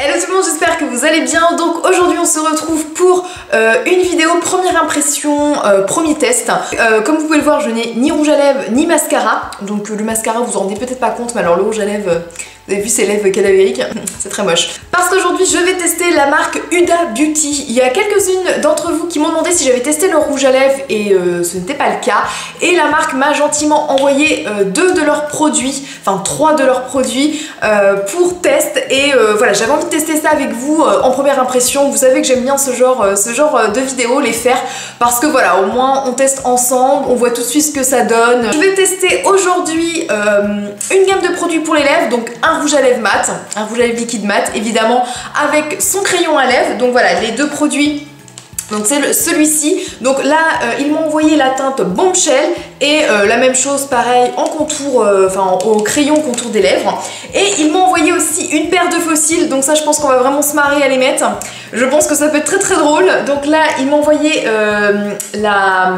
Hello tout le monde, j'espère que vous allez bien. Donc aujourd'hui on se retrouve pour une vidéo première impression, premier test. Comme vous pouvez le voir, je n'ai ni rouge à lèvres ni mascara. Donc le mascara vous en rendez peut-être pas compte, mais alors le rouge à lèvres, vous avez vu ces lèvres cadavériques, c'est très moche. Parce qu'aujourd'hui je vais tester la marque Huda Beauty. Il y a quelques-unes d'entre vous qui m'ont demandé si j'avais testé leur rouge à lèvres et ce n'était pas le cas. Et la marque m'a gentiment envoyé 2 de leurs produits, enfin 3 de leurs produits pour test. Et voilà, j'avais envie de tester ça avec vous en première impression. Vous savez que j'aime bien ce genre de vidéos, les faire, parce que voilà, au moins on teste ensemble, on voit tout de suite ce que ça donne. Je vais tester aujourd'hui une gamme de produits pour les lèvres, donc un rouge à lèvres mat, un rouge à lèvres liquide mat, évidemment, avec son crayon à lèvres. Donc voilà, les 2 produits. Donc c'est celui-ci. Donc là ils m'ont envoyé la teinte Bombshell et la même chose pareil en contour, enfin au crayon contour des lèvres. Et ils m'ont envoyé aussi une paire de faux cils. Donc ça je pense qu'on va vraiment se marrer à les mettre. Je pense que ça peut être très très drôle. Donc là ils m'ont envoyé la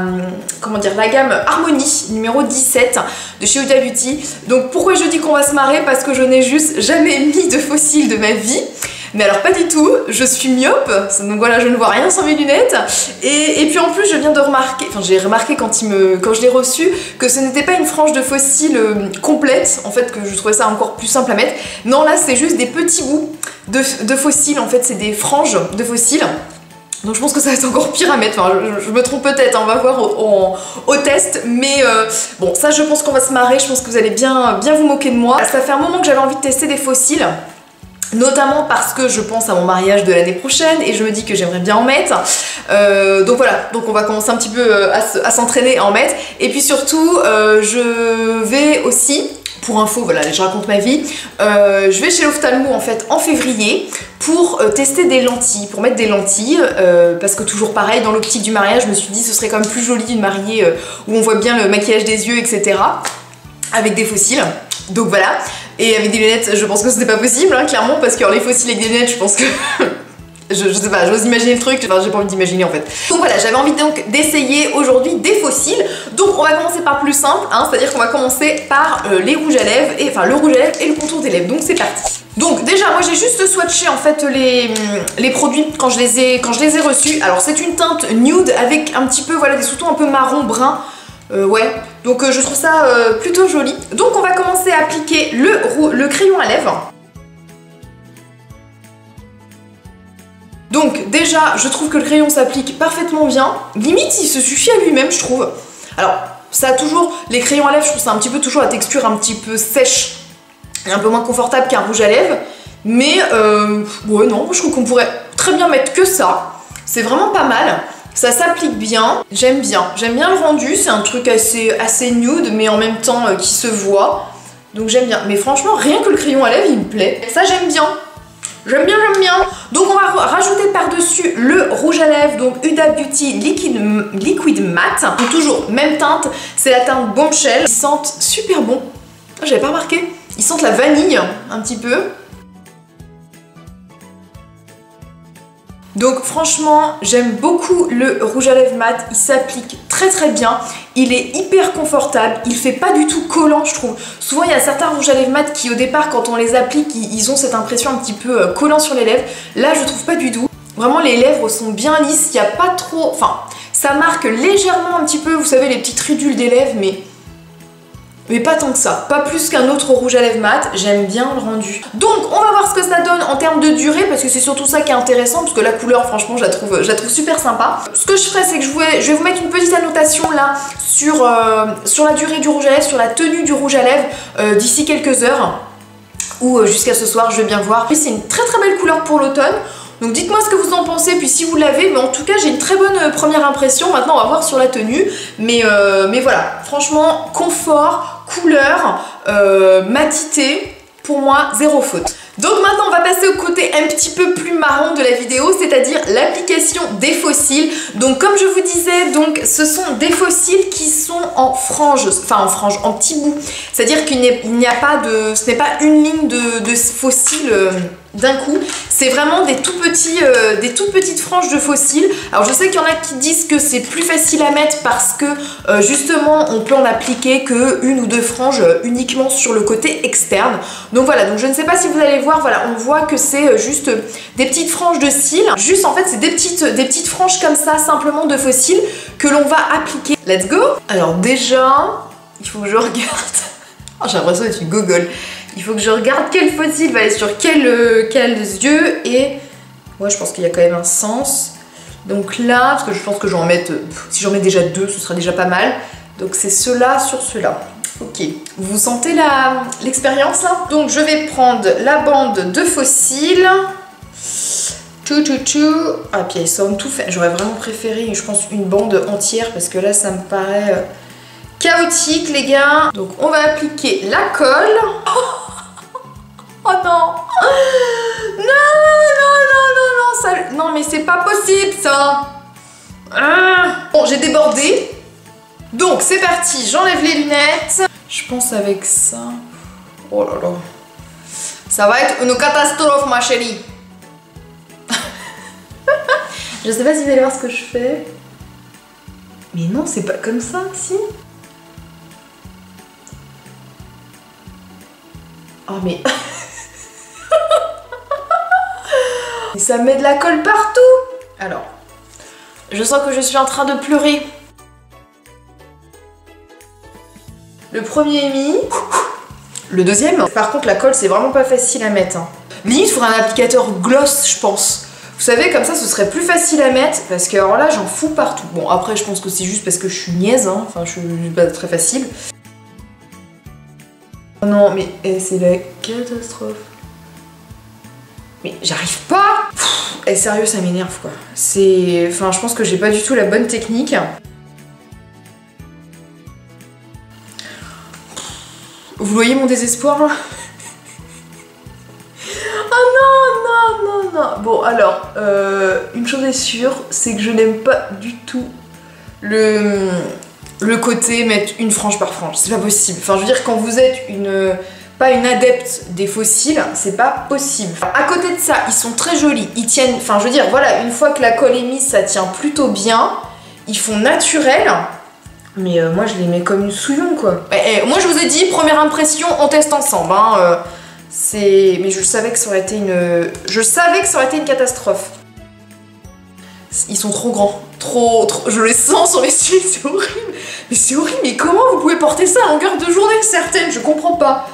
gamme Harmonie numéro 17 de chez Huda Beauty. Donc pourquoi je dis qu'on va se marrer? Parce que je n'ai juste jamais mis de faux cils de ma vie. Mais alors pas du tout, je suis myope, donc voilà, je ne vois rien sans mes lunettes. Et puis en plus je viens de remarquer, enfin j'ai remarqué quand je l'ai reçu, que ce n'était pas une frange de faux cils complète, en fait, que je trouvais ça encore plus simple à mettre. Non, là c'est juste des petits bouts de faux cils, en fait c'est des franges de faux cils. Donc je pense que ça va être encore pire à mettre, enfin je me trompe peut-être, hein, on va voir au test, mais bon, ça je pense qu'on va se marrer, je pense que vous allez bien vous moquer de moi. Ça fait un moment que j'avais envie de tester des faux cils, notamment parce que je pense à mon mariage de l'année prochaine et je me dis que j'aimerais bien en mettre. Donc voilà, donc on va commencer un petit peu à s'entraîner à en mettre. Et puis surtout, je vais aussi, pour info, voilà, je raconte ma vie, je vais chez l'ophtalmo en fait en février pour tester des lentilles, pour mettre des lentilles, parce que toujours pareil, dans l'optique du mariage, je me suis dit ce serait quand même plus joli d'une mariée où on voit bien le maquillage des yeux, etc. avec des faux cils. Donc voilà. Et avec des lunettes, je pense que c'était pas possible, hein, clairement, parce que les faux cils avec des lunettes, je pense que... je sais pas, j'ose imaginer le truc, enfin j'ai pas envie d'imaginer en fait. Donc voilà, j'avais envie donc d'essayer aujourd'hui des faux cils. Donc on va commencer par plus simple, hein, c'est-à-dire qu'on va commencer par les rouges à lèvres, et enfin le rouge à lèvres et le contour des lèvres. Donc c'est parti. Donc déjà moi j'ai juste swatché en fait les produits quand je les ai reçus. Alors c'est une teinte nude avec un petit peu, voilà, des sous-tons un peu marron brun. Ouais, donc je trouve ça plutôt joli. Donc on va commencer à appliquer le crayon à lèvres. Donc déjà, je trouve que le crayon s'applique parfaitement bien. Limite, il se suffit à lui-même, je trouve. Alors, ça a toujours, les crayons à lèvres, je trouve ça un petit peu toujours la texture un petit peu sèche et un peu moins confortable qu'un rouge à lèvres. Mais, ouais, non, je trouve qu'on pourrait très bien mettre que ça. C'est vraiment pas mal. Ça s'applique bien, j'aime bien le rendu, c'est un truc assez nude mais en même temps qui se voit, donc j'aime bien. Mais franchement, rien que le crayon à lèvres il me plaît, ça j'aime bien. J'aime bien. Donc on va rajouter par-dessus le rouge à lèvres, donc Huda Beauty Liquid Matte. Donc toujours même teinte, c'est la teinte Bombshell. Ils sentent super bon, j'avais pas remarqué, ils sentent la vanille un petit peu. Donc franchement, j'aime beaucoup le rouge à lèvres mat, il s'applique très bien, il est hyper confortable, il fait pas du tout collant je trouve. Souvent il y a certains rouges à lèvres mat qui au départ quand on les applique, ils ont cette impression un petit peu collant sur les lèvres. Là je trouve pas du tout. Vraiment les lèvres sont bien lisses, il n'y a pas trop... Enfin, ça marque légèrement un petit peu, vous savez, les petites ridules des lèvres, mais pas tant que ça, pas plus qu'un autre rouge à lèvres mat, j'aime bien le rendu. Donc on va voir ce que ça donne en termes de durée, parce que c'est surtout ça qui est intéressant, parce que la couleur franchement je la trouve super sympa. Ce que je ferai, c'est que je vais vous mettre une petite annotation là sur la durée du rouge à lèvres, sur la tenue du rouge à lèvres d'ici quelques heures, ou jusqu'à ce soir, je vais bien voir. C'est une très belle couleur pour l'automne. Donc dites-moi ce que vous en pensez, puis si vous l'avez, mais en tout cas j'ai une très bonne première impression. Maintenant on va voir sur la tenue, mais voilà, franchement confort, couleur, matité, pour moi zéro faute. Donc maintenant on va passer au côté un petit peu plus marrant de la vidéo, c'est-à-dire l'application des faux cils. Donc comme je vous disais, donc ce sont des faux cils qui sont en franges, en petits bouts. C'est-à-dire qu'il n'y a pas de, ce n'est pas une ligne de faux cils d'un coup. C'est vraiment des toutes petites franges de faux cils. Alors je sais qu'il y en a qui disent que c'est plus facile à mettre parce que justement on peut en appliquer que une ou deux franges uniquement sur le côté externe. Donc voilà, donc je ne sais pas si vous allez voir, voilà, on voit que c'est juste des petites franges de cils. Juste en fait c'est des petites franges comme ça, simplement de faux cils que l'on va appliquer. Let's go! Alors déjà, il faut que je regarde. Oh, j'ai l'impression d'être une gogole. Il faut que je regarde quel faux cil va aller sur quels yeux et... Ouais, je pense qu'il y a quand même un sens. Donc là, parce que je pense que j'en mette... Si j'en mets déjà deux, ce sera déjà pas mal. Donc c'est ceux-là sur ceux-là. Ok. Vous sentez l'expérience là? Donc je vais prendre la bande de faux cils. Ah, puis ils sont tout faits. J'aurais vraiment préféré, je pense, une bande entière parce que là, ça me paraît... chaotique les gars. Donc on va appliquer la colle. Oh non. Non mais c'est pas possible ça. Bon, j'ai débordé. Donc c'est parti, j'enlève les lunettes. Je pense avec ça. Oh là là. Ça va être une catastrophe ma chérie. Je sais pas si vous allez voir ce que je fais. Mais non, c'est pas comme ça, si. Oh mais... Ça met de la colle partout. Alors, je sens que je suis en train de pleurer. Le premier est mis. Le deuxième. Par contre, la colle, c'est vraiment pas facile à mettre. Hein. Limite, il faudrait un applicateur gloss, je pense. Vous savez, comme ça, ce serait plus facile à mettre. Parce que alors là, j'en fous partout. Bon, après, je pense que c'est juste parce que je suis niaise. Hein. Enfin, je suis pas très facile. Oh non, mais c'est la catastrophe. Mais j'arrive pas. Et sérieux, ça m'énerve quoi. C'est... Enfin, je pense que j'ai pas du tout la bonne technique. Vous voyez mon désespoir là? Oh non. Bon alors, une chose est sûre, c'est que je n'aime pas du tout le côté mettre une frange par frange. C'est pas possible. Enfin, je veux dire, quand vous êtes pas une adepte des faux cils, c'est pas possible. À côté de ça, ils sont très jolis. Ils tiennent... Enfin, je veux dire, voilà, une fois que la colle est mise, ça tient plutôt bien. Ils font naturel. Mais moi, je les mets comme une souillon, quoi. Moi, je vous ai dit, première impression, on teste ensemble. Hein, mais je savais que ça aurait été une... Je savais que ça aurait été une catastrophe. Ils sont trop grands. Trop... Je les sens sur mes cils, c'est horrible. Mais c'est horrible, mais comment vous pouvez porter ça à longueur de journée certaines? Je comprends pas.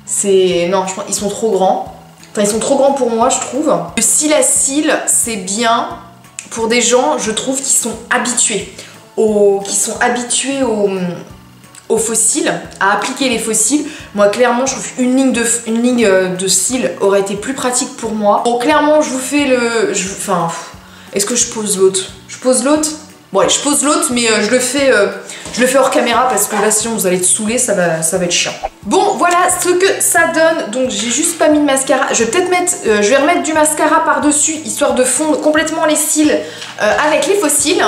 C'est... Non, je pense ils sont trop grands. Enfin, ils sont trop grands pour moi, je trouve. Le cil à cils, c'est bien pour des gens, je trouve, qui sont habitués. Aux faux cils, à appliquer les faux cils. Moi, clairement, je trouve qu'une ligne de cils aurait été plus pratique pour moi. Bon, clairement, je vous fais le... Enfin... Est-ce que je pose l'autre? Je pose l'autre? Bon allez, je pose l'autre, mais je le fais hors caméra parce que là sinon vous allez être saoulés, ça va être chiant. Bon voilà ce que ça donne. Donc j'ai juste pas mis de mascara. Je vais peut-être mettre, je vais remettre du mascara par dessus histoire de fondre complètement les cils avec les faux cils.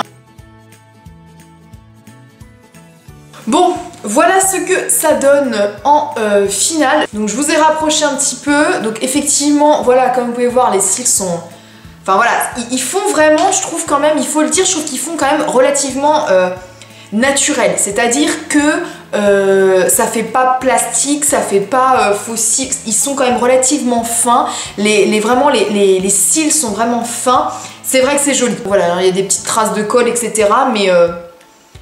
Bon, voilà ce que ça donne en finale. Donc je vous ai rapproché un petit peu. Donc effectivement, voilà, comme vous pouvez voir, les cils sont... Enfin voilà, ils font vraiment, je trouve quand même, il faut le dire, je trouve qu'ils font quand même relativement naturel. C'est-à-dire que ça fait pas plastique, ça fait pas fossile, ils sont quand même relativement fins. Vraiment, les cils sont vraiment fins. C'est vrai que c'est joli. Voilà, il y a des petites traces de colle, etc.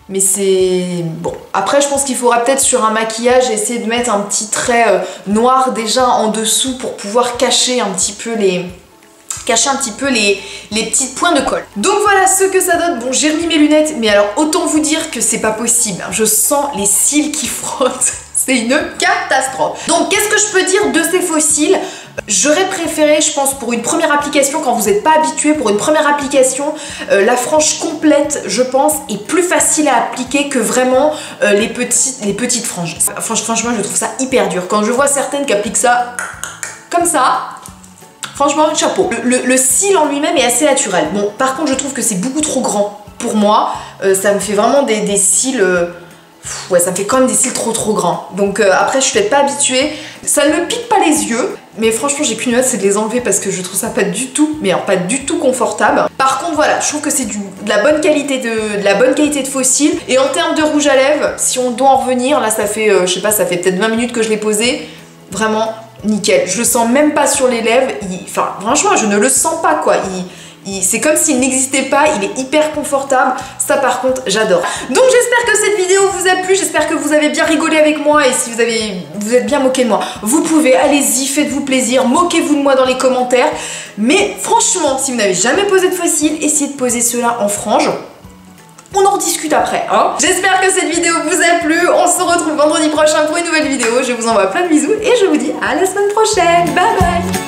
Mais c'est... Bon, après je pense qu'il faudra peut-être sur un maquillage essayer de mettre un petit trait noir déjà en dessous pour pouvoir cacher un petit peu les petits points de colle. Donc voilà ce que ça donne. Bon, j'ai remis mes lunettes, mais alors autant vous dire que c'est pas possible. Je sens les cils qui frottent. C'est une catastrophe. Donc qu'est-ce que je peux dire de ces faux cils? J'aurais préféré, je pense, pour une première application, quand vous n'êtes pas habitué, pour une première application, la frange complète, je pense, est plus facile à appliquer que vraiment les petites franges. Franchement, je trouve ça hyper dur. Quand je vois certaines qui appliquent ça comme ça, franchement, chapeau. Le cil en lui-même est assez naturel. Bon, par contre, je trouve que c'est beaucoup trop grand pour moi. Ça me fait vraiment des cils... ouais, ça me fait quand même des cils trop grands. Donc après, je suis peut-être pas habituée. Ça ne me pique pas les yeux. Mais franchement, j'ai qu'une hâte, c'est de les enlever parce que je trouve ça pas du tout, mais alors pas du tout confortable. Par contre, voilà, je trouve que c'est de la bonne qualité de faux cils. Et en termes de rouge à lèvres, si on doit en revenir, là ça fait, je sais pas, ça fait peut-être 20 minutes que je l'ai posé. Vraiment, nickel. Je le sens même pas sur les lèvres. Enfin, franchement, je ne le sens pas, quoi. C'est comme s'il n'existait pas, il est hyper confortable. Ça par contre, j'adore. Donc j'espère que cette vidéo vous a plu, j'espère que vous avez bien rigolé avec moi. Et si vous êtes bien moqué de moi, vous pouvez, allez-y, faites-vous plaisir, moquez-vous de moi dans les commentaires. Mais franchement, si vous n'avez jamais posé de faux cils, essayez de poser ceux-là en frange. On en rediscute après, hein. J'espère que cette vidéo vous a plu. On se retrouve vendredi prochain pour une nouvelle vidéo. Je vous envoie plein de bisous et je vous dis à la semaine prochaine. Bye bye.